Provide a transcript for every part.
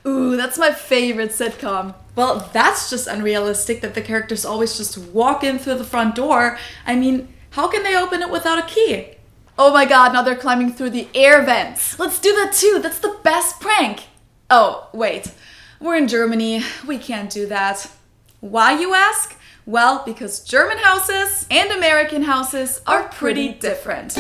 Ooh, that's my favorite sitcom. Well, that's just unrealistic that the characters always just walk in through the front door. I mean, how can they open it without a key? Oh my god, now they're climbing through the air vents. Let's do that too, that's the best prank. Oh, wait. We're in Germany, we can't do that. Why, you ask? Well, because German houses and American houses are pretty different.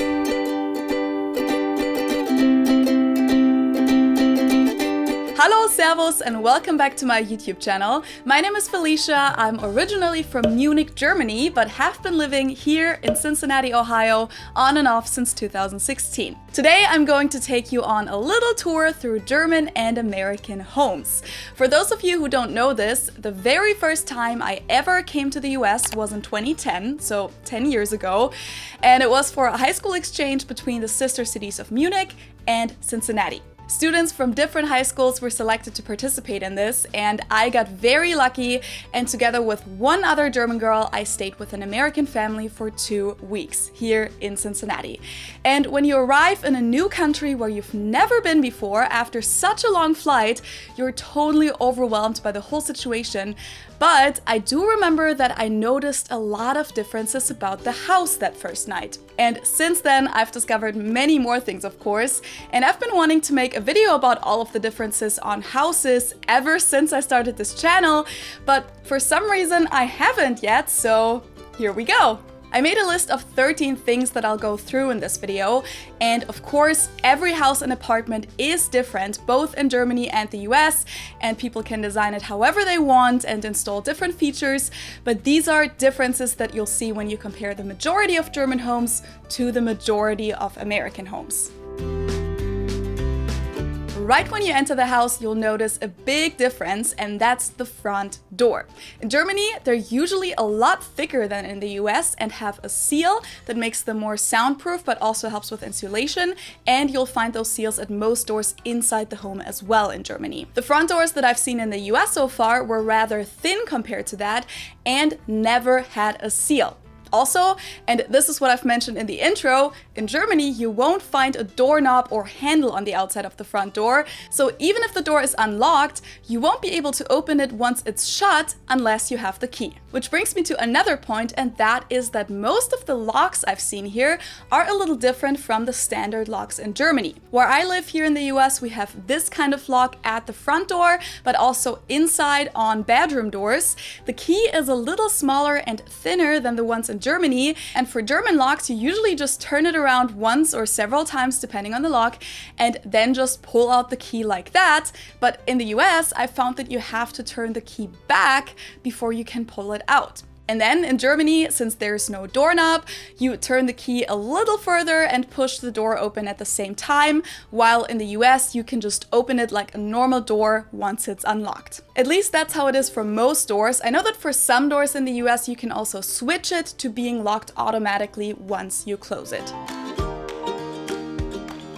Hello, servus, and welcome back to my YouTube channel. My name is Felicia. I'm originally from Munich, Germany, but have been living here in Cincinnati, Ohio, on and off since 2016. Today, I'm going to take you on a little tour through German and American homes. For those of you who don't know this, the very first time I ever came to the US was in 2010, so 10 years ago, and it was for a high school exchange between the sister cities of Munich and Cincinnati. Students from different high schools were selected to participate in this, and I got very lucky, and together with one other German girl, I stayed with an American family for 2 weeks here in Cincinnati. And when you arrive in a new country where you've never been before, after such a long flight, you're totally overwhelmed by the whole situation. But I do remember that I noticed a lot of differences about the house that first night. And since then, I've discovered many more things, of course, and I've been wanting to make a video about all of the differences on houses ever since I started this channel, but for some reason I haven't yet, so here we go. I made a list of 13 things that I'll go through in this video, and of course every house and apartment is different both in Germany and the US, and people can design it however they want and install different features, but these are differences that you'll see when you compare the majority of German homes to the majority of American homes. Right when you enter the house, you'll notice a big difference, and that's the front door. In Germany, they're usually a lot thicker than in the US and have a seal that makes them more soundproof but also helps with insulation, and you'll find those seals at most doors inside the home as well in Germany. The front doors that I've seen in the US so far were rather thin compared to that and never had a seal. Also, and this is what I've mentioned in the intro, in Germany you won't find a doorknob or handle on the outside of the front door, so even if the door is unlocked, you won't be able to open it once it's shut unless you have the key. Which brings me to another point, and that is that most of the locks I've seen here are a little different from the standard locks in Germany. Where I live here in the US, we have this kind of lock at the front door, but also inside on bedroom doors. The key is a little smaller and thinner than the ones in Germany, and for German locks you usually just turn it around once or several times depending on the lock and then just pull out the key like that, but in the US I found that you have to turn the key back before you can pull it out. And then in Germany, since there's no doorknob, you turn the key a little further and push the door open at the same time, while in the US you can just open it like a normal door once it's unlocked. At least that's how it is for most doors. I know that for some doors in the US you can also switch it to being locked automatically once you close it.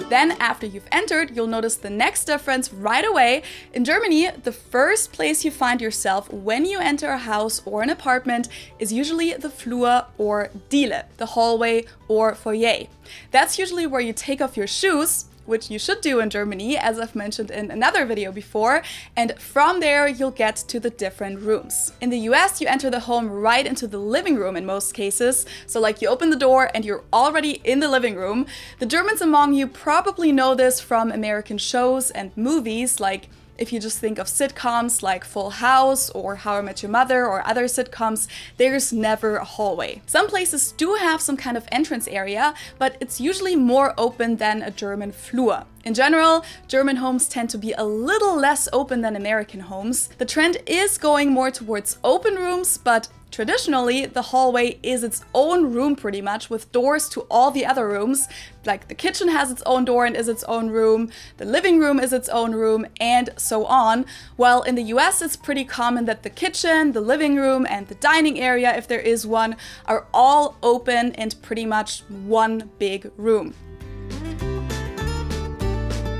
Then, after you've entered, you'll notice the next difference right away. In Germany, the first place you find yourself when you enter a house or an apartment is usually the Flur or Diele, the hallway or foyer. That's usually where you take off your shoes, which you should do in Germany, as I've mentioned in another video before, and from there you'll get to the different rooms. In the US, you enter the home right into the living room in most cases, so like you open the door and you're already in the living room. The Germans among you probably know this from American shows and movies, like if you just think of sitcoms like Full House or How I Met Your Mother or other sitcoms, there's never a hallway. Some places do have some kind of entrance area, but it's usually more open than a German Flur. In general, German homes tend to be a little less open than American homes. The trend is going more towards open rooms, but traditionally, the hallway is its own room pretty much, with doors to all the other rooms. Like the kitchen has its own door and is its own room, the living room is its own room, and so on. While in the US, it's pretty common that the kitchen, the living room, and the dining area, if there is one, are all open and pretty much one big room.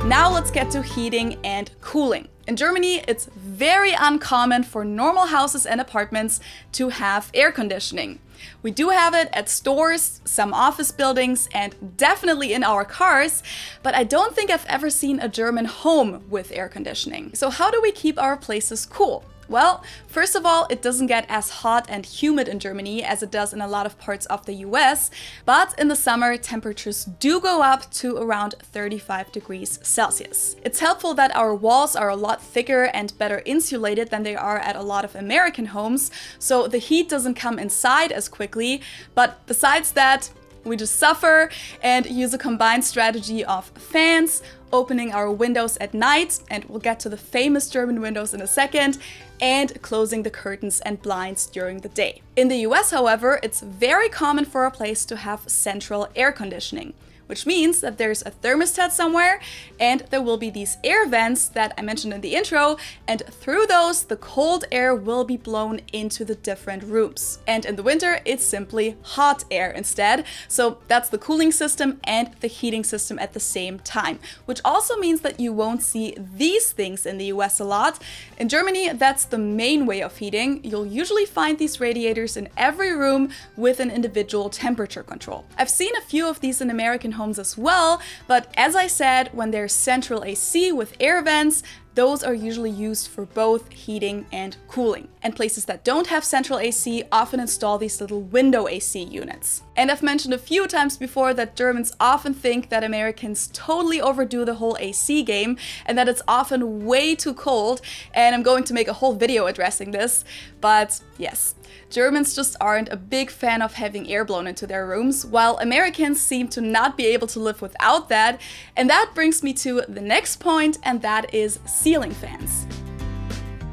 Now let's get to heating and cooling. In Germany, it's very uncommon for normal houses and apartments to have air conditioning. We do have it at stores, some office buildings, and definitely in our cars, but I don't think I've ever seen a German home with air conditioning. So how do we keep our places cool? Well, first of all, it doesn't get as hot and humid in Germany as it does in a lot of parts of the US, but in the summer, temperatures do go up to around 35 degrees Celsius. It's helpful that our walls are a lot thicker and better insulated than they are at a lot of American homes, so the heat doesn't come inside as quickly, but besides that, we just suffer and use a combined strategy of fans, opening our windows at night, and we'll get to the famous German windows in a second, and closing the curtains and blinds during the day. In the US, however, it's very common for a place to have central air conditioning, which means that there's a thermostat somewhere and there will be these air vents that I mentioned in the intro, and through those the cold air will be blown into the different rooms. And in the winter it's simply hot air instead, so that's the cooling system and the heating system at the same time, which also means that you won't see these things in the US a lot. In Germany, that's the main way of heating. You'll usually find these radiators in every room with an individual temperature control. I've seen a few of these in American homes as well, but as I said, when there's central AC with air vents, those are usually used for both heating and cooling. And places that don't have central AC often install these little window AC units. And I've mentioned a few times before that Germans often think that Americans totally overdo the whole AC game and that it's often way too cold, and I'm going to make a whole video addressing this. But yes, Germans just aren't a big fan of having air blown into their rooms, while Americans seem to not be able to live without that. And that brings me to the next point, and that is ceiling fans.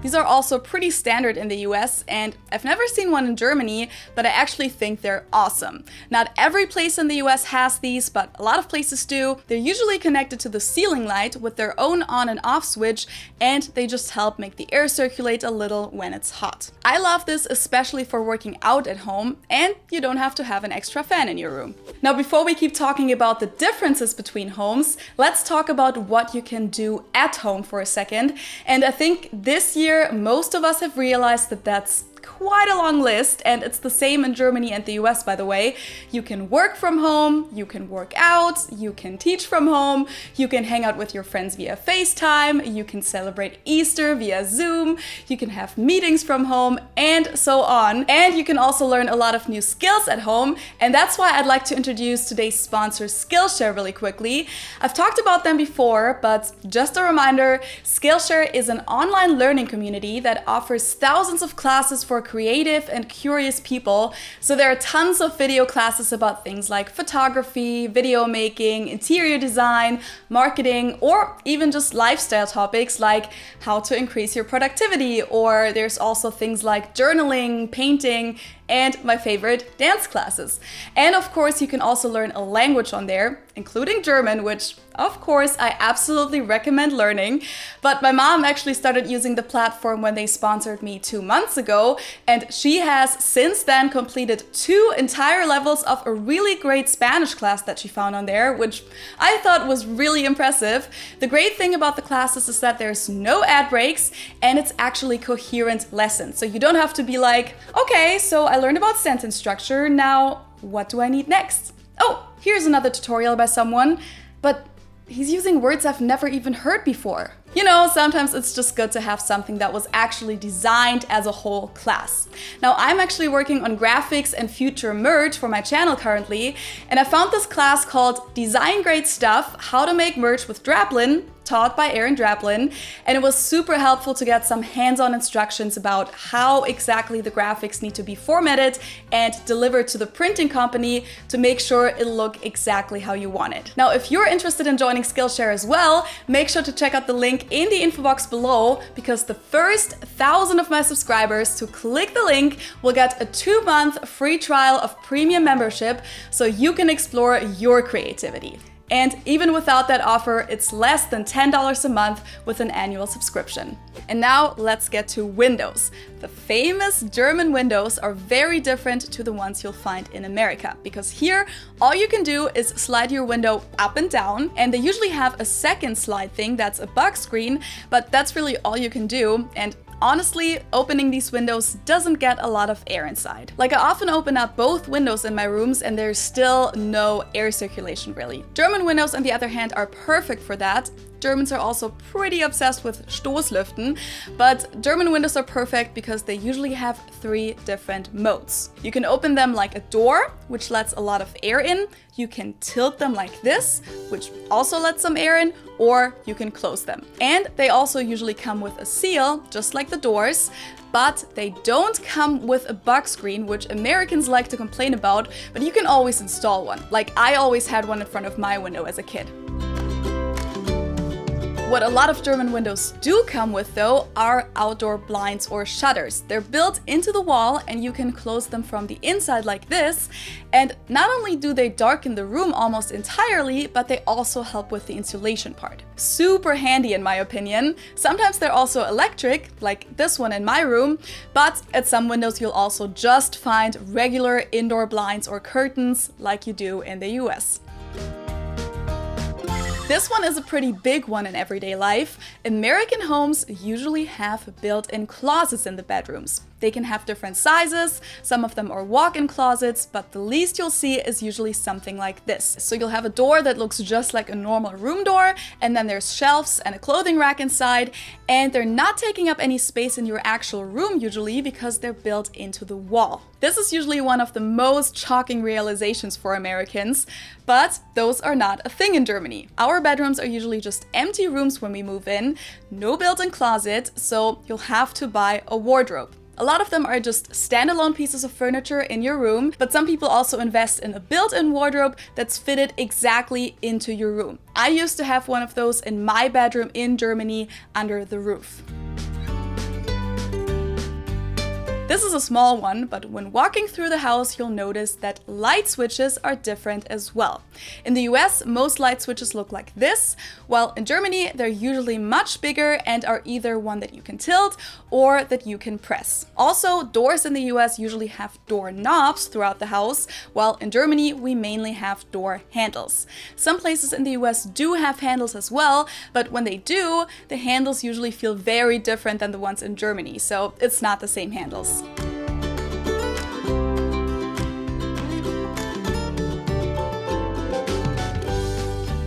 These are also pretty standard in the US, and I've never seen one in Germany, but I actually think they're awesome. Not every place in the US has these, but a lot of places do. They're usually connected to the ceiling light with their own on and off switch, and they just help make the air circulate a little when it's hot. I love this especially for working out at home, and you don't have to have an extra fan in your room. Now, before we keep talking about the differences between homes, let's talk about what you can do at home for a second. And I think this year most of us have realized that that's quite a long list, and it's the same in Germany and the US, by the way. You can work from home, you can work out, you can teach from home, you can hang out with your friends via FaceTime, you can celebrate Easter via Zoom, you can have meetings from home, and so on. And you can also learn a lot of new skills at home, and that's why I'd like to introduce today's sponsor, Skillshare, really quickly. I've talked about them before, but just a reminder, Skillshare is an online learning community that offers thousands of classes for creative and curious people. So there are tons of video classes about things like photography, video making, interior design, marketing, or even just lifestyle topics like how to increase your productivity. Or there's also things like journaling, painting, and my favorite, dance classes. And of course, you can also learn a language on there, including German, which of course I absolutely recommend learning. But my mom actually started using the platform when they sponsored me 2 months ago, and she has since then completed 2 entire levels of a really great Spanish class that she found on there, which I thought was really impressive. The great thing about the classes is that there's no ad breaks, and it's actually coherent lessons. So you don't have to be like, okay, so I learned about sentence structure, now what do I need next? Oh, here's another tutorial by someone, but he's using words I've never even heard before. You know, sometimes it's just good to have something that was actually designed as a whole class. Now, I'm actually working on graphics and future merch for my channel currently, and I found this class called Design Great Stuff, How to Make Merch with Draplin, taught by Aaron Draplin, and it was super helpful to get some hands-on instructions about how exactly the graphics need to be formatted and delivered to the printing company to make sure it'll look exactly how you want it. Now, if you're interested in joining Skillshare as well, make sure to check out the link in the info box below, because the first 1,000 of my subscribers who click the link will get a 2-month free trial of premium membership so you can explore your creativity. And even without that offer, it's less than $10 a month with an annual subscription. And now let's get to windows. The famous German windows are very different to the ones you'll find in America, because here all you can do is slide your window up and down, and they usually have a second slide thing that's a bug screen, but that's really all you can do. And honestly, opening these windows doesn't get a lot of air inside. Like, I often open up both windows in my rooms and there's still no air circulation really. German windows, on the other hand, are perfect for that. Germans are also pretty obsessed with Stoßlüften, but German windows are perfect because they usually have 3 different modes. You can open them like a door, which lets a lot of air in. You can tilt them like this, which also lets some air in, or you can close them. And they also usually come with a seal, just like the doors, but they don't come with a bug screen, which Americans like to complain about, but you can always install one. Like, I always had one in front of my window as a kid. What a lot of German windows do come with, though, are outdoor blinds or shutters. They're built into the wall and you can close them from the inside like this. And not only do they darken the room almost entirely, but they also help with the insulation part. Super handy in my opinion. Sometimes they're also electric, like this one in my room, but at some windows you'll also just find regular indoor blinds or curtains like you do in the US. This one is a pretty big one in everyday life. American homes usually have built-in closets in the bedrooms. They can have different sizes, some of them are walk-in closets, but the least you'll see is usually something like this. So you'll have a door that looks just like a normal room door, and then there's shelves and a clothing rack inside, and they're not taking up any space in your actual room usually because they're built into the wall. This is usually one of the most shocking realizations for Americans, but those are not a thing in Germany. Our bedrooms are usually just empty rooms when we move in, no built-in closet, so you'll have to buy a wardrobe. A lot of them are just standalone pieces of furniture in your room, but some people also invest in a built-in wardrobe that's fitted exactly into your room. I used to have one of those in my bedroom in Germany under the roof. This is a small one, but when walking through the house, you'll notice that light switches are different as well. In the US, most light switches look like this, while in Germany, they're usually much bigger and are either one that you can tilt or that you can press. Also, doors in the US usually have door knobs throughout the house, while in Germany, we mainly have door handles. Some places in the US do have handles as well, but when they do, the handles usually feel very different than the ones in Germany, so it's not the same handles.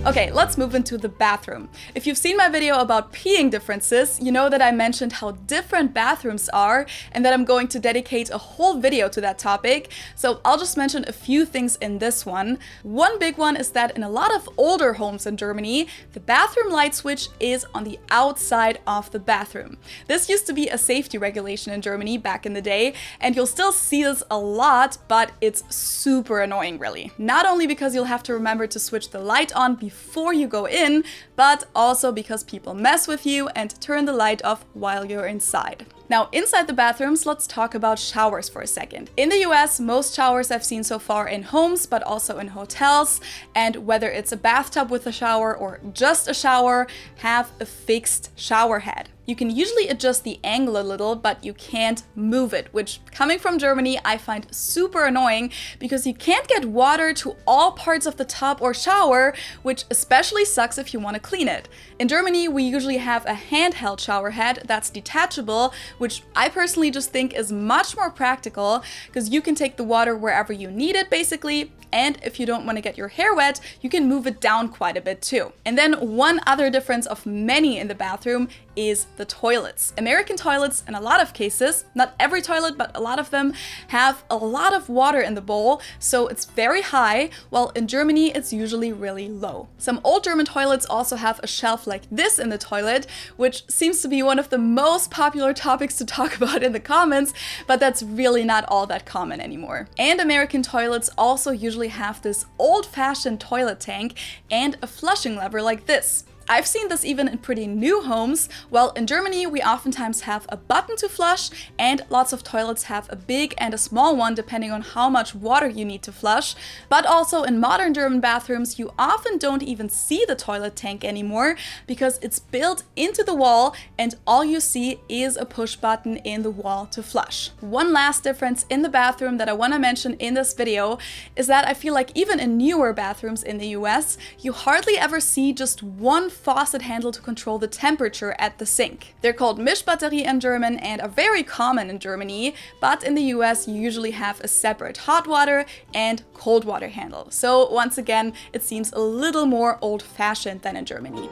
Okay, let's move into the bathroom. If you've seen my video about peeing differences, you know that I mentioned how different bathrooms are and that I'm going to dedicate a whole video to that topic. So I'll just mention a few things in this one. One big one is that in a lot of older homes in Germany, the bathroom light switch is on the outside of the bathroom. This used to be a safety regulation in Germany back in the day, and you'll still see this a lot, but it's super annoying really. Not only because you'll have to remember to switch the light on before you go in, but also because people mess with you and turn the light off while you're inside. Now, inside the bathrooms, let's talk about showers for a second. In the US, most showers I've seen so far in homes, but also in hotels, and whether it's a bathtub with a shower or just a shower, have a fixed shower head. You can usually adjust the angle a little, but you can't move it, which, coming from Germany, I find super annoying because you can't get water to all parts of the tub or shower, which especially sucks if you want to clean it. In Germany, we usually have a handheld shower head that's detachable, which I personally just think is much more practical because you can take the water wherever you need it, basically. And if you don't want to get your hair wet, you can move it down quite a bit too. And then one other difference of many in the bathroom is the toilets. American toilets, in a lot of cases, not every toilet, but a lot of them, have a lot of water in the bowl, so it's very high, while in Germany it's usually really low. Some old German toilets also have a shelf like this in the toilet, which seems to be one of the most popular topics to talk about in the comments, but that's really not all that common anymore. And American toilets also usually have this old-fashioned toilet tank and a flushing lever like this. I've seen this even in pretty new homes. Well, in Germany, we oftentimes have a button to flush, and lots of toilets have a big and a small one depending on how much water you need to flush. But also in modern German bathrooms, you often don't even see the toilet tank anymore because it's built into the wall and all you see is a push button in the wall to flush. One last difference in the bathroom that I want to mention in this video is that I feel like even in newer bathrooms in the US, you hardly ever see just one faucet handle to control the temperature at the sink. They're called Mischbatterie in German and are very common in Germany, but in the US you usually have a separate hot water and cold water handle. So once again, it seems a little more old-fashioned than in Germany.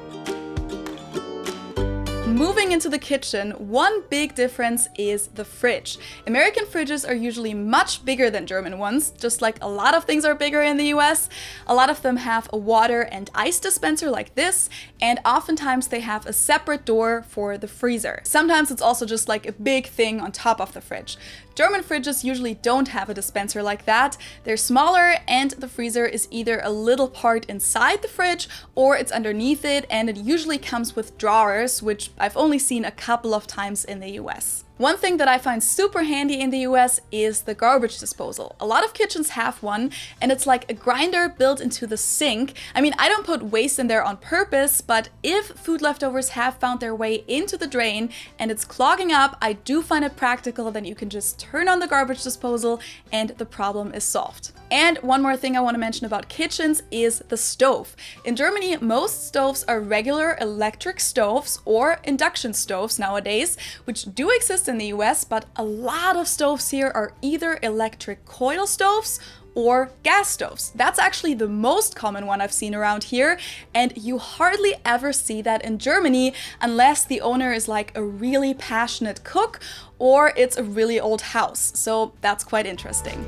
Moving into the kitchen, one big difference is the fridge. American fridges are usually much bigger than German ones, just like a lot of things are bigger in the US. A lot of them have a water and ice dispenser like this, and oftentimes they have a separate door for the freezer. Sometimes it's also just like a big thing on top of the fridge. German fridges usually don't have a dispenser like that. They're smaller and the freezer is either a little part inside the fridge or it's underneath it, and it usually comes with drawers, which I've only seen a couple of times in the US. One thing that I find super handy in the US is the garbage disposal. A lot of kitchens have one, and it's like a grinder built into the sink. I mean, I don't put waste in there on purpose, but if food leftovers have found their way into the drain and it's clogging up, I do find it practical. Then you can just turn on the garbage disposal and the problem is solved. And one more thing I want to mention about kitchens is the stove. In Germany, most stoves are regular electric stoves or induction stoves nowadays, which do exist in the US, but a lot of stoves here are either electric coil stoves or gas stoves. That's actually the most common one I've seen around here, and you hardly ever see that in Germany unless the owner is like a really passionate cook or it's a really old house. So that's quite interesting.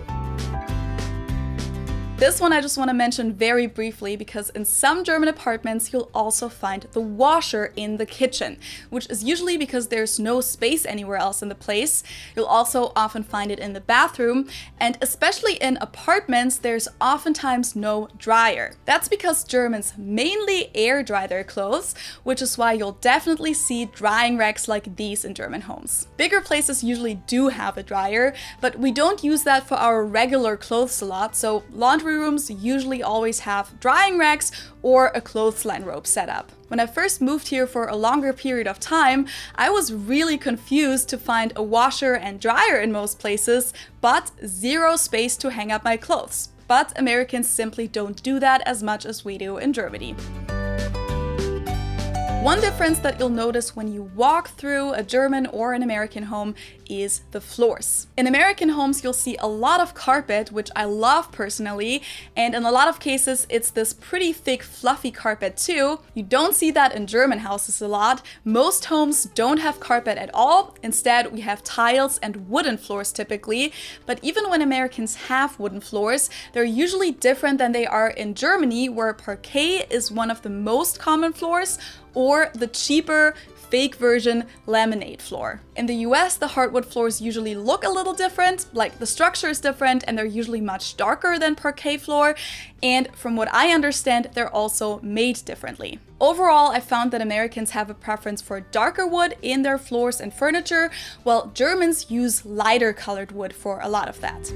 This one I just want to mention very briefly because in some German apartments you'll also find the washer in the kitchen, which is usually because there's no space anywhere else in the place. You'll also often find it in the bathroom, and especially in apartments there's oftentimes no dryer. That's because Germans mainly air dry their clothes, which is why you'll definitely see drying racks like these in German homes. Bigger places usually do have a dryer, but we don't use that for our regular clothes a lot, so laundry rooms usually always have drying racks or a clothesline rope set up. When I first moved here for a longer period of time, I was really confused to find a washer and dryer in most places, but zero space to hang up my clothes. But Americans simply don't do that as much as we do in Germany. One difference that you'll notice when you walk through a German or an American home is the floors. In American homes, you'll see a lot of carpet, which I love personally, and in a lot of cases, it's this pretty thick, fluffy carpet too. You don't see that in German houses a lot. Most homes don't have carpet at all. Instead, we have tiles and wooden floors typically, but even when Americans have wooden floors, they're usually different than they are in Germany, where parquet is one of the most common floors, or the cheaper fake version laminate floor. In the US, the hardwood floors usually look a little different, like the structure is different and they're usually much darker than parquet floor, and from what I understand, they're also made differently. Overall, I found that Americans have a preference for darker wood in their floors and furniture, while Germans use lighter colored wood for a lot of that.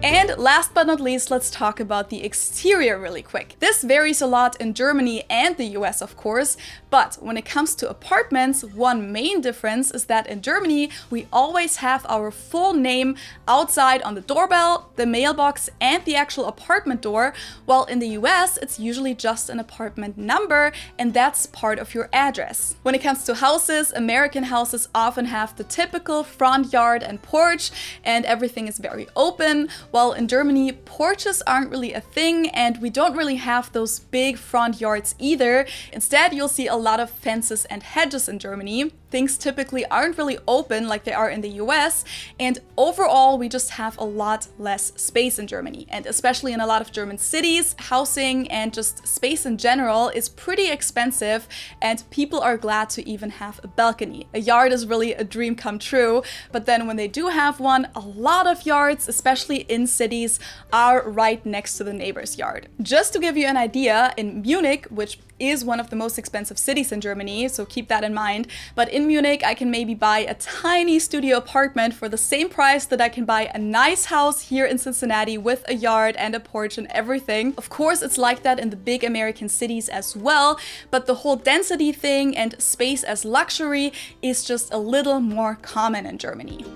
And last but not least, let's talk about the exterior really quick. This varies a lot in Germany and the US, of course, but when it comes to apartments, one main difference is that in Germany, we always have our full name outside on the doorbell, the mailbox, and the actual apartment door, while in the US, it's usually just an apartment number, and that's part of your address. When it comes to houses, American houses often have the typical front yard and porch, and everything is very open, while in Germany, porches aren't really a thing, and we don't really have those big front yards either. Instead, you'll see a lot of fences and hedges in Germany. Things typically aren't really open like they are in the US, and overall, we just have a lot less space in Germany. And especially in a lot of German cities, housing and just space in general is pretty expensive, and people are glad to even have a balcony. A yard is really a dream come true, but then when they do have one, a lot of yards, especially in cities, are right next to the neighbor's yard. Just to give you an idea, in Munich, which is one of the most expensive cities in Germany, so keep that in mind. But in Munich, I can maybe buy a tiny studio apartment for the same price that I can buy a nice house here in Cincinnati with a yard and a porch and everything. Of course, it's like that in the big American cities as well, but the whole density thing and space as luxury is just a little more common in Germany.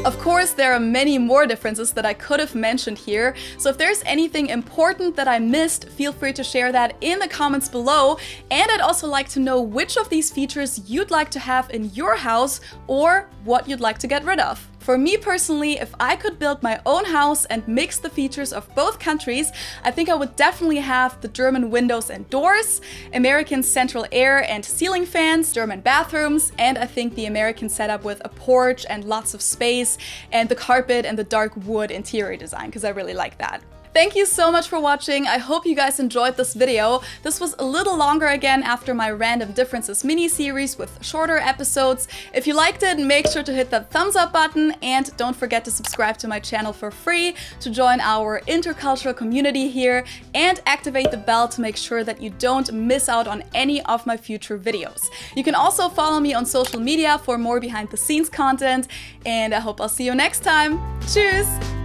Of course, there are many more differences that I could have mentioned here, so if there's anything important that I missed, feel free to share that in the comments below. And I'd also like to know which of these features you'd like to have in your house or what you'd like to get rid of. For me personally, if I could build my own house and mix the features of both countries, I think I would definitely have the German windows and doors, American central air and ceiling fans, German bathrooms, and I think the American setup with a porch and lots of space, and the carpet and the dark wood interior design, because I really like that. Thank you so much for watching. I hope you guys enjoyed this video. This was a little longer again after my Random Differences mini-series with shorter episodes. If you liked it, make sure to hit that thumbs up button and don't forget to subscribe to my channel for free to join our intercultural community here and activate the bell to make sure that you don't miss out on any of my future videos. You can also follow me on social media for more behind the scenes content, and I hope I'll see you next time. Tschüss!